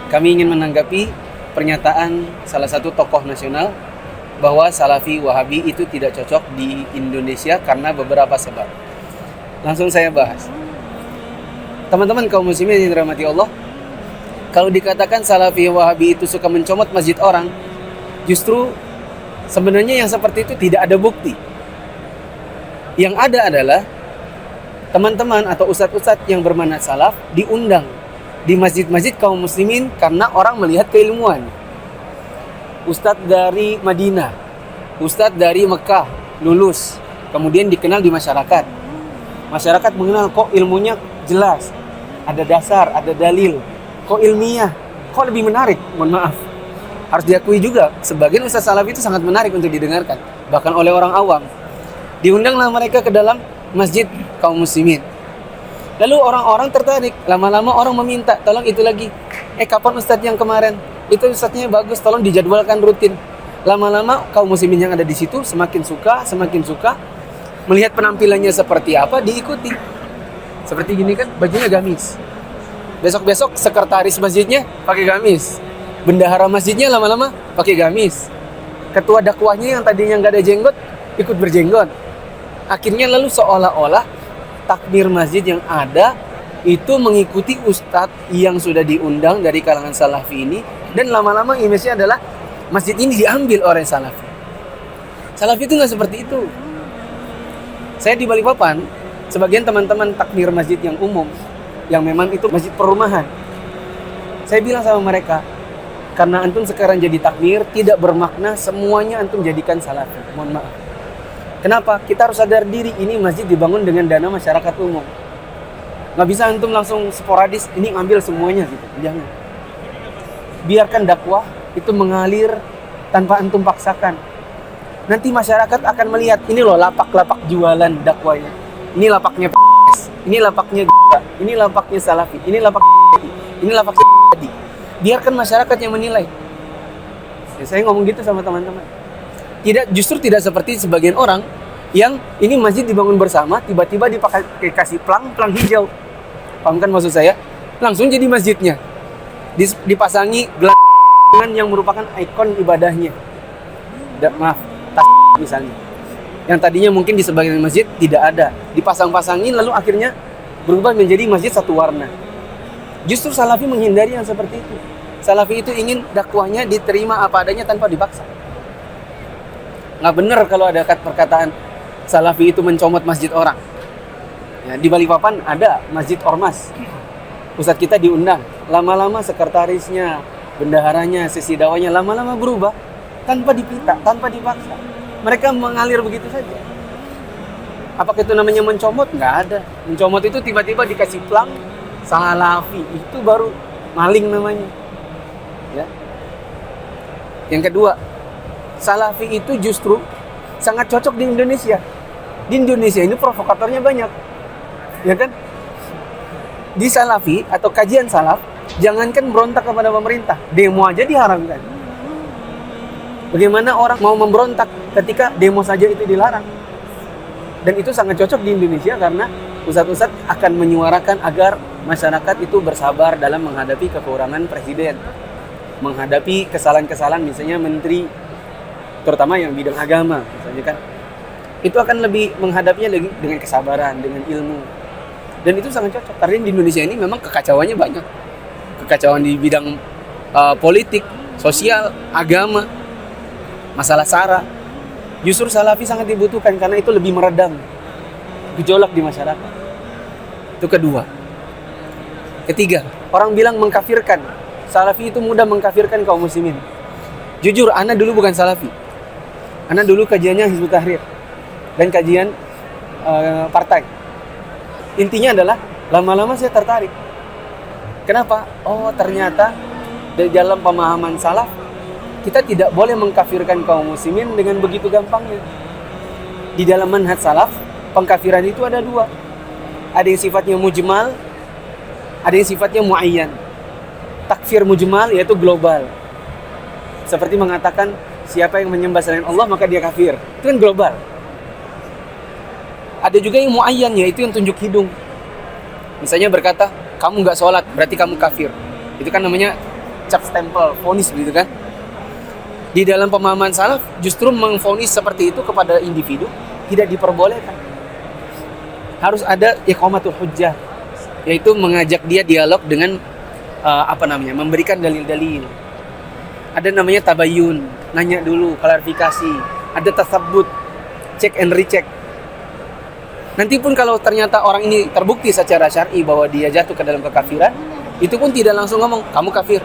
Kami ingin menanggapi pernyataan salah satu tokoh nasional bahwa Salafi Wahabi itu tidak cocok di Indonesia karena beberapa sebab. Langsung saya bahas. Teman-teman kaum muslimin yang dirahmati Allah, kalau dikatakan Salafi Wahabi itu suka mencomot masjid orang, justru sebenarnya yang seperti itu tidak ada bukti. Yang ada adalah teman-teman atau ustadz-ustadz yang bermanhaj salaf diundang di masjid-masjid kaum muslimin karena orang melihat keilmuan. Ustadz dari Madinah, ustadz dari Mekah lulus, kemudian dikenal di masyarakat. Masyarakat mengenal kok ilmunya jelas, ada dasar, ada dalil, kok ilmiah, kok lebih menarik. Mohon maaf, harus diakui juga sebagian ustadz salafi itu sangat menarik untuk didengarkan, bahkan oleh orang awam. Diundanglah mereka ke dalam masjid kaum muslimin. Lalu orang-orang tertarik, lama-lama orang meminta, tolong itu lagi. Kapan ustadz yang kemarin? Itu ustadznya bagus, tolong dijadwalkan rutin. Lama-lama kaum muslimin yang ada di situ semakin suka melihat penampilannya seperti apa, diikuti. Seperti gini kan, bajunya gamis. Besok-besok sekretaris masjidnya pakai gamis. Bendahara masjidnya lama-lama pakai gamis. Ketua dakwahnya yang tadinya nggak ada jenggot ikut berjenggot. Akhirnya lalu seolah-olah takbir masjid yang ada itu mengikuti ustadz yang sudah diundang dari kalangan salafi ini, dan lama-lama image-nya adalah masjid ini diambil oleh salafi. Salafi itu nggak seperti itu. Saya di Balikpapan, sebagian teman-teman takbir masjid yang umum, yang memang itu masjid perumahan, saya bilang sama mereka, karena antum sekarang jadi takbir tidak bermakna semuanya antum jadikan salafi. Mohon maaf. Kenapa? Kita harus sadar diri, ini masjid dibangun dengan dana masyarakat umum. Nggak bisa antum langsung sporadis, ini ngambil semuanya gitu. Jangan. Biarkan dakwah itu mengalir tanpa antum paksakan. Nanti masyarakat akan melihat, ini loh lapak-lapak jualan dakwahnya. Ini lapaknya ini lapaknya ini lapaknya salafi, ini lapaknya biarkan masyarakat yang menilai. Ya, saya ngomong gitu sama teman-teman. Justru tidak seperti sebagian orang yang ini masjid dibangun bersama, tiba-tiba dikasih pelang hijau. Paham kan maksud saya? Langsung jadi masjidnya. Dipasangi gelang yang merupakan ikon ibadahnya. Maaf, tas misalnya. Yang tadinya mungkin di sebagian masjid tidak ada. Dipasang-pasangin lalu akhirnya berubah menjadi masjid satu warna. Justru salafi menghindari yang seperti itu. Salafi itu ingin dakwahnya diterima apa adanya tanpa dipaksa. Nggak benar kalau ada perkataan salafi itu mencomot masjid orang. Ya, di Balikpapan ada masjid ormas. Ustadz kita diundang. Lama-lama sekretarisnya, bendaharanya, sesi dakwahnya lama-lama berubah tanpa dipita, tanpa dipaksa. Mereka mengalir begitu saja. Apakah itu namanya mencomot? Nggak ada. Mencomot itu tiba-tiba dikasih pelang salafi. Itu baru maling namanya. Ya. Yang kedua, salafi itu justru sangat cocok di Indonesia. Di Indonesia ini provokatornya banyak. Ya kan? Di salafi atau kajian salaf, jangankan berontak kepada pemerintah, demo aja diharamkan. Bagaimana orang mau memberontak ketika demo saja itu dilarang? Dan itu sangat cocok di Indonesia karena ustadz-ustadz akan menyuarakan agar masyarakat itu bersabar dalam menghadapi kekurangan presiden, menghadapi kesalahan-kesalahan misalnya menteri, terutama yang bidang agama misalnya kan, itu akan lebih menghadapinya dengan kesabaran, dengan ilmu. Dan itu sangat cocok karena di Indonesia ini memang kekacauannya banyak. Kekacauan di bidang politik, sosial, agama, masalah sara. Justru salafi sangat dibutuhkan karena itu lebih meredam gejolak di masyarakat. Itu kedua. Ketiga, orang bilang mengkafirkan. Salafi itu mudah mengkafirkan kaum muslimin. Jujur, ana dulu bukan salafi. Ana dulu kajiannya Hizbut Tahrir dan kajian partai. Intinya adalah lama-lama saya tertarik. Kenapa? Oh, ternyata di dalam pemahaman salaf kita tidak boleh mengkafirkan kaum muslimin dengan begitu gampangnya. Di dalam manhaj salaf, pengkafiran itu ada dua. Ada yang sifatnya mujmal, ada yang sifatnya muayyan. Takfir mujmal yaitu global. Seperti mengatakan siapa yang menyembah selain Allah maka dia kafir. Itu kan global. Ada juga yang muayyan, yaitu yang tunjuk hidung. Misalnya berkata, kamu nggak sholat, berarti kamu kafir. Itu kan namanya cap stempel, vonis begitu kan. Di dalam pemahaman salaf justru mengvonis seperti itu kepada individu tidak diperbolehkan. Harus ada iqamatul hujjah, yaitu mengajak dia dialog dengan memberikan dalil-dalil. Ada namanya tabayyun, nanya dulu, klarifikasi. Ada tasabbut, check and recheck. Nanti pun kalau ternyata orang ini terbukti secara syar'i bahwa dia jatuh ke dalam kekafiran, itu pun tidak langsung ngomong kamu kafir.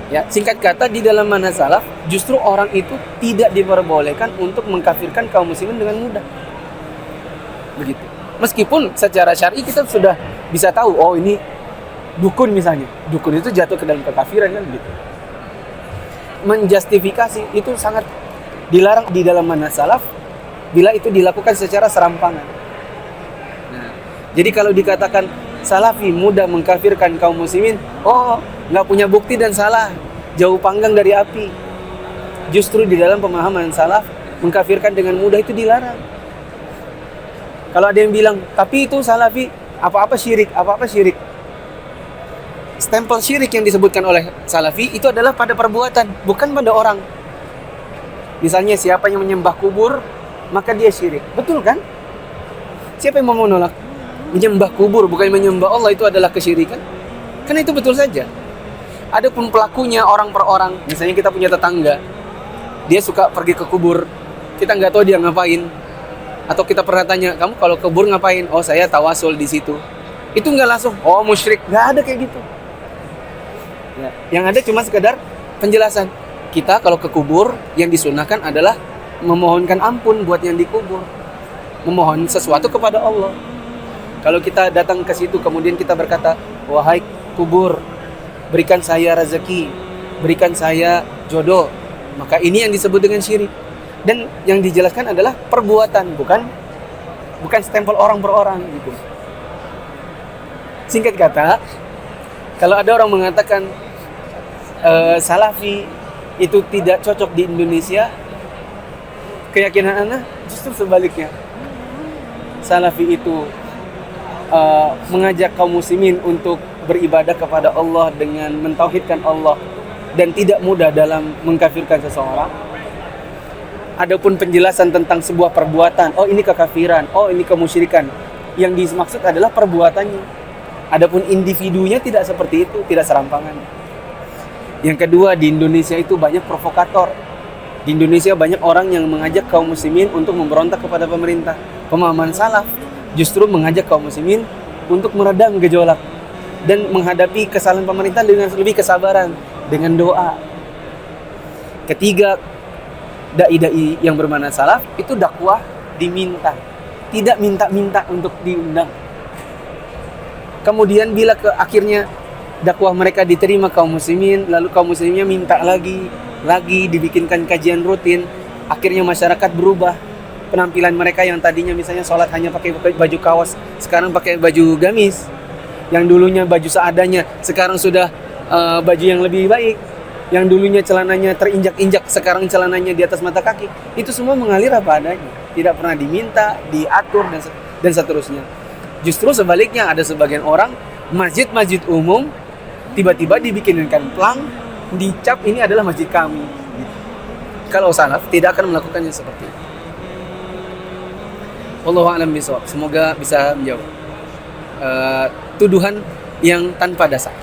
Ya, singkat kata di dalam manhaj salaf justru orang itu tidak diperbolehkan untuk mengkafirkan kaum muslimin dengan mudah. Begitu. Meskipun secara syar'i kita sudah bisa tahu, oh ini dukun misalnya. Dukun itu jatuh ke dalam kekafiran kan begitu. Menjustifikasi itu sangat dilarang di dalam manhaj salaf bila itu dilakukan secara serampangan. Nah, jadi kalau dikatakan salafi mudah mengkafirkan kaum muslimin, oh nggak punya bukti dan salah, jauh panggang dari api. Justru di dalam pemahaman salaf mengkafirkan dengan mudah itu dilarang. Kalau ada yang bilang, tapi itu salafi apa-apa syirik, apa-apa syirik. Stempel syirik yang disebutkan oleh salafi itu adalah pada perbuatan, bukan pada orang. Misalnya siapa yang menyembah kubur, maka dia syirik. Betul kan? Siapa yang mau menolak? Menyembah kubur bukan menyembah Allah itu adalah kesyirikan. Karena itu betul saja. Adapun pelakunya orang per orang, misalnya kita punya tetangga, dia suka pergi ke kubur, kita nggak tahu dia ngapain, atau kita pernah tanya, kamu kalau ke kubur ngapain? Oh saya tawasul di situ. Itu nggak langsung, oh musyrik, nggak ada kayak gitu. Ya, yang ada cuma sekedar penjelasan. Kita kalau ke kubur yang disunahkan adalah memohonkan ampun buat yang dikubur, memohon sesuatu kepada Allah. Kalau kita datang ke situ kemudian kita berkata, wahai kubur, berikan saya rezeki, berikan saya jodoh, maka ini yang disebut dengan syirik. Dan yang dijelaskan adalah perbuatan, bukan stempel orang per orang gitu. Singkat kata, kalau ada orang mengatakan salafi itu tidak cocok di Indonesia, keyakinan ana justru sebaliknya. Salafi itu mengajak kaum muslimin untuk beribadah kepada Allah dengan mentauhidkan Allah dan tidak mudah dalam mengkafirkan seseorang. Adapun penjelasan tentang sebuah perbuatan, oh ini kekafiran, oh ini kemusyrikan, yang dimaksud adalah perbuatannya. Adapun individunya tidak seperti itu, tidak serampangan. Yang kedua, di Indonesia itu banyak provokator. Di Indonesia banyak orang yang mengajak kaum muslimin untuk memberontak kepada pemerintah. Pemahaman salaf justru mengajak kaum muslimin untuk meredam gejolak dan menghadapi kesalahan pemerintah dengan lebih kesabaran, dengan doa. Ketiga, dai-dai yang bermanhaj salaf itu dakwah diminta, tidak minta-minta untuk diundang. Kemudian bila akhirnya dakwah mereka diterima kaum muslimin, lalu kaum muslimnya minta lagi dibikinkan kajian rutin, akhirnya masyarakat berubah. Penampilan mereka yang tadinya misalnya sholat hanya pakai baju kaos, sekarang pakai baju gamis. Yang dulunya baju seadanya, sekarang sudah baju yang lebih baik. Yang dulunya celananya terinjak-injak, sekarang celananya di atas mata kaki. Itu semua mengalir apa adanya, tidak pernah diminta, diatur dan seterusnya. Justru sebaliknya, ada sebagian orang masjid-masjid umum tiba-tiba dibikinkan plang, dicap ini adalah masjid kami. Kalau salaf tidak akan melakukannya seperti itu. Wallahu a'lam bishawab. Semoga bisa menjawab tuduhan yang tanpa dasar.